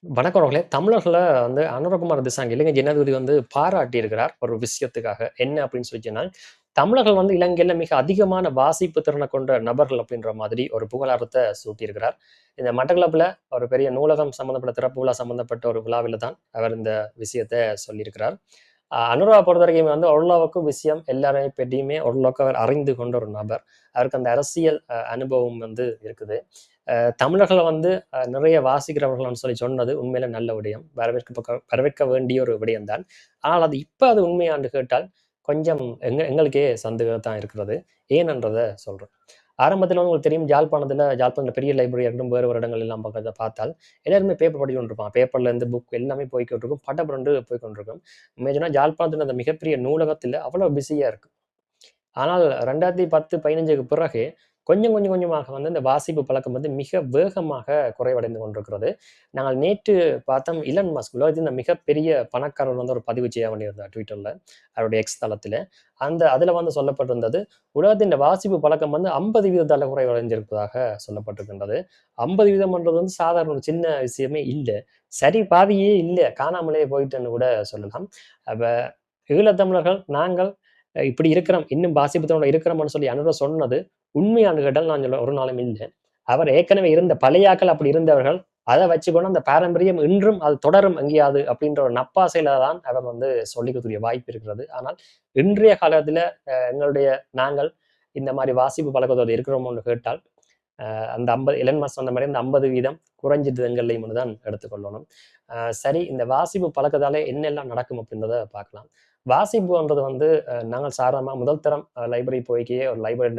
வணக்கம். தமிழர்கள வந்து அனுரகுமார் திசாங்க இலங்கை ஜனாதிபதி வந்து பாராட்டியிருக்கிறார் ஒரு விஷயத்துக்காக. என்ன அப்படின்னு சொல்லி சொன்னால், தமிழர்கள் வந்து இலங்கையில மிக அதிகமான வாசிப்பு திறன கொண்ட நபர்கள் அப்படின்ற மாதிரி ஒரு புகழாரத்த சூட்டியிருக்கிறார். இந்த மட்டக்களப்புல ஒரு பெரிய நூலகம் சம்மந்தப்பட்ட திறப்பு விழா சம்மந்தப்பட்ட ஒரு விழாவில தான் அவர் இந்த விஷயத்த சொல்லியிருக்கிறார். அனுராவ பொறுத்தவரைக்கும் வந்து ஓரளவுக்கு விஷயம் எல்லாரை பற்றியுமே ஓரளவுக்கு அவர் அறிந்து கொண்ட ஒரு நபர். அவருக்கு அந்த அரசியல் அனுபவம் வந்து இருக்குது. தமிழர்கள வந்து நிறைய வாசிக்கிறவர்கள்னு சொல்லி சொன்னது உண்மையில நல்ல விடயம். வரவேற்க வேண்டிய ஒரு விடயம் தான். ஆனால் அது இப்ப அது உண்மையான்னு கேட்டால், கொஞ்சம் எங்களுக்கே சந்தேகம் தான் இருக்கிறது. ஏனென்றத சொல்றேன். ஆரம்பத்தில வந்து உங்களுக்கு தெரியும் யாழ்ப்பாணத்தில பெரிய லைப்ரரியா இருக்கட்டும், வேறு ஒரு இடங்கள் எல்லாம் பார்த்தால், எல்லாருமே பேப்பர் படிச்சு கொண்டிருப்பாங்க. பேப்பர்லேருந்து புக் எல்லாமே போய்க்கிட்டிருக்கும். படபடன்னு போய் கொண்டிருக்கும். உண்மைய சொன்னா யாழ்ப்பாணத்தில அந்த மிகப்பெரிய நூலகத்தில அவ்வளோ பிஸியா இருக்கு. ஆனால் 2010, 15க்கு பிறகு கொஞ்சம் கொஞ்சம் கொஞ்சமாக வந்து இந்த வாசிப்பு பழக்கம் வந்து மிக வேகமாக குறைவடைந்து கொண்டிருக்கிறது. நாங்கள் நேற்று பார்த்தோம் இலன் மஸ்க் உலகத்தின் மிகப்பெரிய பணக்காரர் வந்து ஒரு பதிவு செய்ய வேண்டியிருந்தார் ட்விட்டர்ல. அவருடைய எக்ஸ் தளத்தில. அதுல வந்து சொல்லப்பட்டிருந்தது, உலகத்தின் வாசிப்பு பழக்கம் வந்து 50% குறைவடைந்திருப்பதாக சொல்லப்பட்டிருக்கின்றது. 50% வந்து சாதாரண ஒரு சின்ன விஷயமே இல்ல. சரி பாதியே இல்ல. காணாமலே போயிட்டுன்னு கூட சொல்லலாம். அப்ப ஈழத்தமிழர்கள் நாங்கள் இப்படி இருக்கிறோம். இன்னும் பாசிபத்தோட இருக்கிறோம்னு சொல்லி அனுர சொன்னது உண்மையான்னு கேட்டால் நான் சொல்ல ஒரு நாளும் இல்ல. அவர் ஏற்கனவே இருந்த பழைய ஆட்கள் அப்படி இருந்தவர்கள். அத வச்சுக்கொண்டு அந்த பாரம்பரியம் இன்றும் அது தொடரும் எங்கேயாவது அப்படின்ற ஒரு நப்பாசையில தான் அவர் வந்து சொல்லிக்கக்கூடிய வாய்ப்பு இருக்கிறது. ஆனால் இன்றைய காலத்துல எங்களுடைய நாங்கள் இந்த மாரி வாசிப்பு பழக்கத்தோடு இருக்கிறோமோன்னு கேட்டால், அந்த 50 எலன் மஸ்க் சொன்ன மாரி அந்த 50% குறைஞ்சிது எங்கள்லயும்னு தான் எடுத்துக்கொள்ளணும். சரி இந்த வாசிப்பு பழக்கத்தால என்னெல்லாம் நடக்கும் அப்படின்றத பார்க்கலாம். வாசிப்புன்றது வந்து நாங்கள் சாதாரணமா முதல் தரம் லைப்ரரி போய்க்கயே ஒரு லைப்ரரி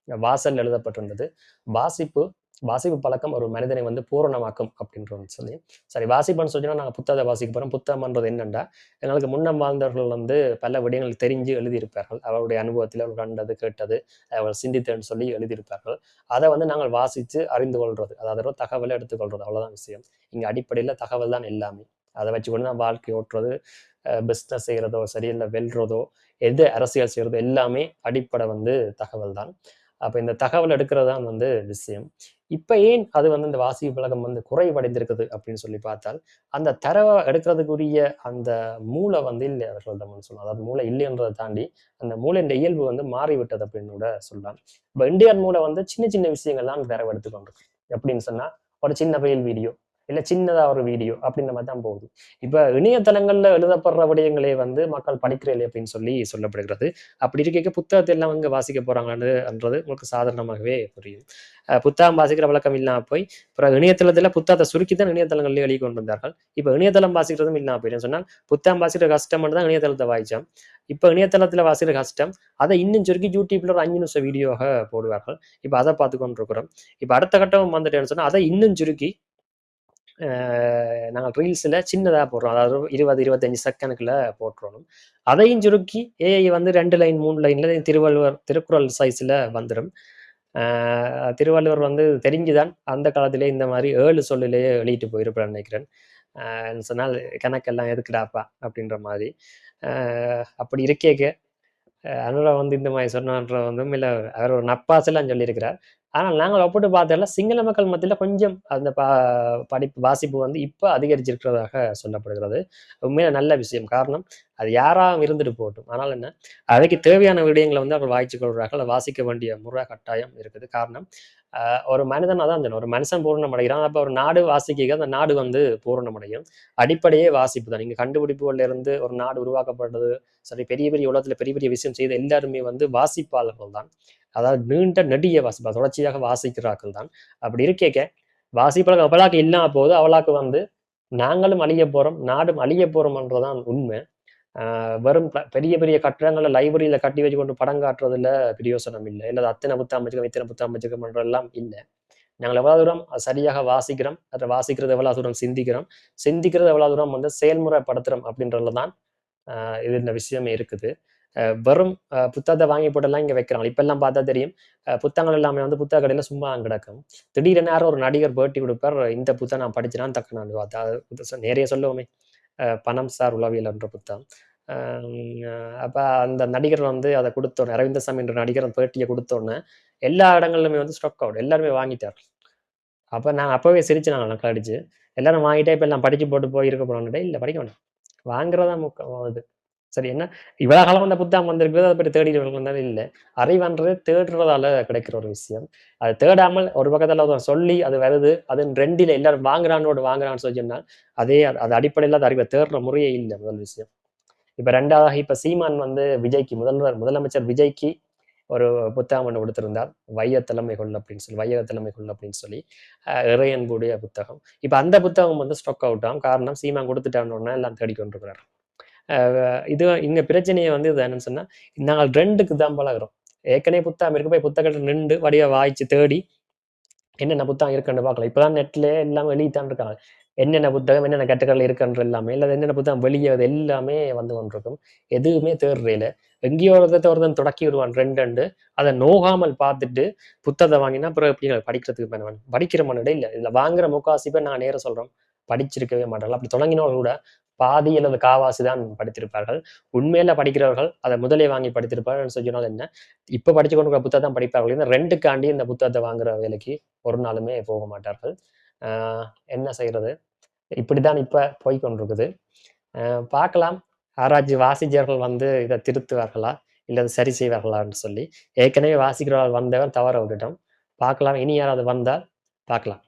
வாசல்ல எழுதப்பட்டிருந்தது. வாசிப்பு வாசிப்பு பழக்கம் ஒரு மனிதனை வந்து பூரணமாக்கும் அப்படின்றோம்னு சொல்லி. சரி வாசிப்புன்னு சொன்னா நாங்க புத்தகத்த வாசிக்க போறோம். புத்தகம்ன்றது என்னன்னா, எங்களுக்கு முன்னம் வாழ்ந்தவர்கள் வந்து பல விடயங்கள் தெரிஞ்சு எழுதியிருப்பார்கள். அவருடைய அனுபவத்தில அவர் கண்டது, கேட்டது, அவர் சிந்தித்தேன்னு சொல்லி எழுதியிருப்பார்கள். அத வந்து நாங்கள் வாசிச்சு அறிந்து கொள்றது. அதாவது ஒரு தகவல எடுத்துக்கொள்றது. அவ்வளோதான் விஷயம். இங்க அடிப்படையில தகவல் தான் எல்லாமே. அத வச்சுக்கொண்டு தான் வாழ்க்கை ஓட்டுறது, பிசினஸ் செய்றதோ சரி, இல்ல வெல்றதோ, எது அரசியல் செய்றதோ எல்லாமே அடிப்படை வந்து தகவல் தான். அப்ப இந்த தகவல் எடுக்கிறது தான் வந்து விஷயம். இப்ப ஏன் அது வந்து இந்த வாசிப்பு பழக்கம் வந்து குறைவடைந்திருக்குது அப்படின்னு சொல்லி பார்த்தால், அந்த தரவ எடுக்கிறதுக்குரிய அந்த மூளை வந்து இல்ல அவர்களிடம்னு சொல்லலாம். அதாவது மூளை இல்லைன்றத தாண்டி, அந்த மூளையின் இயல்பு வந்து மாறிவிட்டது அப்படின்னு கூட சொல்லலாம். இப்ப இந்தியன் மூளை வந்து சின்ன சின்ன விஷயங்கள்லாம் தரவ எடுத்துக்கொண்டிருக்கு. எப்படின்னு சொன்னா, ஒரு சின்ன ரயில் வீடியோ, இல்ல சின்னதா ஒரு வீடியோ அப்படின்ற மாரி தான் போகுது. இப்ப இணையதளங்கள்ல எழுதப்படுற விடயங்களே வந்து மக்கள் படிக்கிறதில்லை அப்படின்னு சொல்லி சொல்லப்படுகிறது. அப்படி இருக்கைக்கு புத்தகத்த எல்லாம் எங்க வாசிக்க போறாங்கன்றது உங்களுக்கு சாதாரணமாகவே புரியும். புத்தகம் வாசிக்கிற வழக்கம் இல்லாம போய், பிறகு இணையதளத்தில புத்தகத்த சுருக்கி தான் இணையதளங்கள்லயே வெளிக்கொண்டு வந்தார்கள். இப்ப இணையதளம் வாசிக்கிறதும் இல்லாம போயிடும். சொன்னால் புத்தகம் வாசிக்கிற கஷ்டம்னு தான் இணையதளத்த வாசிச்சோம். இப்ப இணையதளத்தில வாசிக்கிற கஷ்டம், அத இன்னும் சுருக்கி YouTubeல ஒரு 5 நிமிஷ வீடியோவாக போடுவார்கள். இப்ப அத பார்த்துக் கொண்டிருக்கிறோம். இப்ப அடுத்த கட்டம் வந்துட்டேன்னு சொன்னா, அத இன்னும் சுருக்கி அ நாங்க ரீல்ஸ்ல சின்னதா போடுறோம். அதாவது 20, 25 செகண்டுக்குள்ள போட்டுறணும். அதையும் சுருக்கி ஏஐ வந்து 2 லைன், 3 லைன்ல திருக்குறள் சைஸ்ல வந்துரும். அ திருவள்ளுவர் வந்து தெரிஞ்சுதான் அந்த காலத்திலேயே இந்த மாரி 7 சொல்லிலேயே வெளியிட்டு போயிருப்பார்ன்னு நெனைக்கிறேன். சொன்னால் "கணக்கெல்லாம் எதுக்குடாப்பா?" அப்படின்ற மாரி. அ அப்படி இருக்கேக்க அனுரா வந்து இந்த மாரி சொன்னான்ற வந்து உண்மையில அவர் ஒரு நப்பாசைலாம் சொல்லியிருக்கிறார். ஆனால் நாங்கள் ஒப்பிட்டு பார்த்ததுல சிங்கள மக்கள் மத்தியில கொஞ்சம் அந்த படிப்பு வாசிப்பு வந்து இப்ப அதிகரிச்சிருக்கிறதாக சொல்லப்படுகிறது. உண்மையில நல்ல விஷயம். காரணம் அது யாரா இருந்துட்டு போகட்டும். ஆனால் என்ன, அவைக்கு தேவையான விடயங்கள வந்து அவர் வாய்ச்சுக் கொள்றார்கள். அத வாசிக்க வேண்டிய முறை கட்டாயம் இருக்குது. காரணம், அ ஒரு மனிதன் அதான் சொன்னேன். ஒரு மனுஷன் பூரணமடைகிறான். அப்ப ஒரு நாடு வாசிக்க அந்த நாடு வந்து பூரணமடையும். அடிப்படையே வாசிப்பு தான். நீங்க கண்டுபிடிப்புகள்ல இருந்து ஒரு நாடு உருவாக்கப்பட்டது சரி பெரிய பெரிய உலகத்துல பெரிய பெரிய விஷயம் செய்த எல்லாருமே வந்து வாசிப்பாளர்கள் தான். அதாவது நீண்ட நெடிய வாசிப்பு தொடர்ச்சியாக வாசிக்கிறார்கள் தான். அப்படி இருக்கேக்க வாசிப்பழக்கம் எவளாக்கு இல்லாம போகுது அவளாக்கு வந்து நாங்களும் அழியப் போறோம், நாடும் அழியப் போறோம்ன்றதுதான் உண்மை. வெறும் பெரிய பெரிய கட்டடங்கள லைப்ரரியில கட்டி வச்சுக்கொண்டு படம் காட்டுறதுல பிரயோசனம் இல்ல. இல்ல அத்தன புத்தகம் வச்சுருக்கோம், இத்தன புத்தகம் வச்சுருக்கோம்ன்றதெல்லாம் இல்ல. நாங்கள் எவ்வளவு தூரம் சரியாக வாசிக்கிறோம், அத வாசிக்கிறது எவ்வளவு தூரம் சிந்திக்கிறோம், சிந்திக்கிறது எவ்வளவு தூரம் வந்து செயல்முறைப்படுத்துறோம் அப்படின்றதுல தான் இது இந்த விஷயமே இருக்குது. வெறும் புத்தகத்த வாங்கி போட்டெல்லாம் இங்க வைக்கிறாங்க. இப்பல்லாம் பார்த்தா தெரியும். புத்தகங்கள் எல்லாமே வந்து புத்தக கடையில சும்மா கிடக்கும். திடீரென யாரோ ஒரு நடிகர் பேட்டி குடுப்பார். இந்த புத்தகம் நான் படிச்சேனா டக்குனு பார்த்தா நேரயே சொல்லுவோமே, பணம் சார் உளவியல் என்ற புத்தகம். அம் அ அப்ப அந்த நடிகர் வந்து அத குடுத்தோனே, அரவிந்தசாமி என்ற நடிகர் அந்த பேட்டிய குடுத்தோனே, எல்லா இடங்கள்லுமே வந்து ஸ்ட்ரக் அவுட். எல்லாருமே வாங்கிட்டார். அப்ப நான் அப்பவே சிரிச்சேன் நான் நக்கலடிச்சு. எல்லாரும் வாங்கிட்டே இப்ப எல்லாம் படிச்சு போட்டு போயிருக்க போறான்னுட்டே இல்ல படிக்க வேண்டாம். வாங்குறதா இது. சரி என்ன இவ்வளவு காலம் அந்த புத்தகம் வந்திருக்குது அதை பற்றி தேடிட்டு இல்ல. அறிவுன்றது தேடுறதால கிடைக்கிற ஒரு விஷயம். அது தேடாமல் ஒரு பக்கத்துல ஒருத்தன் சொல்லி அது வருது. அது 2ல எல்லாரும் வாங்குறான்னு சொல்லி சொன்னா, அது அடிப்படையில அது அறிவை தேடுற முறையே இல்ல முதல் விஷயம். இப்ப 2வதாக இப்ப சீமான் வந்து விஜய்க்கு முதலமைச்சர் விஜய்க்கு ஒரு புத்தகம் ஒண்ணு கொடுத்திருந்தார். வைய தலைமை கொள் அப்படின்னு சொல்லி இறையன்புடைய புத்தகம். இப்ப அந்த புத்தகம் வந்து ஸ்டாக் அவுட் ஆகும். காரணம் சீமான் கொடுத்துட்டான்னு உடனே எல்லாம் தேடிக்கொண்டிருக்கிறார். இது இங்க பிரச்சனையே வந்து இது என்னன்னு சொன்னா, நாங்கள் 2க்கு தான் பழகுறோம். ஏற்கனவே புத்தகம் இருக்கு போய் புத்தகத்த நின்று வடிவ வாய்ச்சு தேடி என்னென்ன புத்தகம் இருக்குன்னு பார்க்கலாம். இப்பதான் நெட்ல எல்லாம் வெளியிட்டான் இருக்காங்க. என்னென்ன புத்தகம், என்னென்ன கேட்டகரில இருக்குன்ற எல்லாமே, இல்ல என்னென்ன புத்தகம் வெளியது எல்லாமே வந்து கொண்டிருக்கும். எதுவுமே தேடுறதில்ல. எங்கேயோ ஒருத்தன் தொடக்கி விடுவான் 2 அத நோகாமல் பார்த்துட்டு புத்தகத்த வாங்கினா அப்புறம் எப்படி படிக்கிறதுக்கு பண்ணுவான். படிக்கிற மனடே இல்ல. இதுல வாங்குற முக்காவாசி பேர் நான் நேரா சொல்றோம். படிச்சிருக்கவே மாட்டார்கள். அப்படி தொடங்கினவர்கள் கூட பாதி அல்லது காவாசி தான் படித்திருப்பார்கள். உண்மையில படிக்கிறவர்கள் அத முதலே வாங்கி படித்திருப்பார்கள் சொன்னால் என்ன? இப்ப படிச்சு கொண்டிருக்கிற புத்தகம் தான் படிப்பார்கள். இந்த 2க்காண்டி இந்த புத்தகத்த வாங்குற வேலைக்கு ஒரு நாளுமே போக மாட்டார்கள். ஆ என்ன செய்றது? இப்படித்தான் இப்ப போய்க் கொண்டிருக்குது. பார்க்கலாம். ஆராய்ச்சி வாசிச்சவர்கள் வந்து இத திருத்துவார்களா? இல்ல அத சரி செய்வார்களான்னு சொல்லி. ஏற்கனவே வாசிக்கிறவர்கள் வந்தவர் தவற விட்டுட்டோம். பார்க்கலாம். இனி யாராவது வந்தால் பார்க்கலாம்.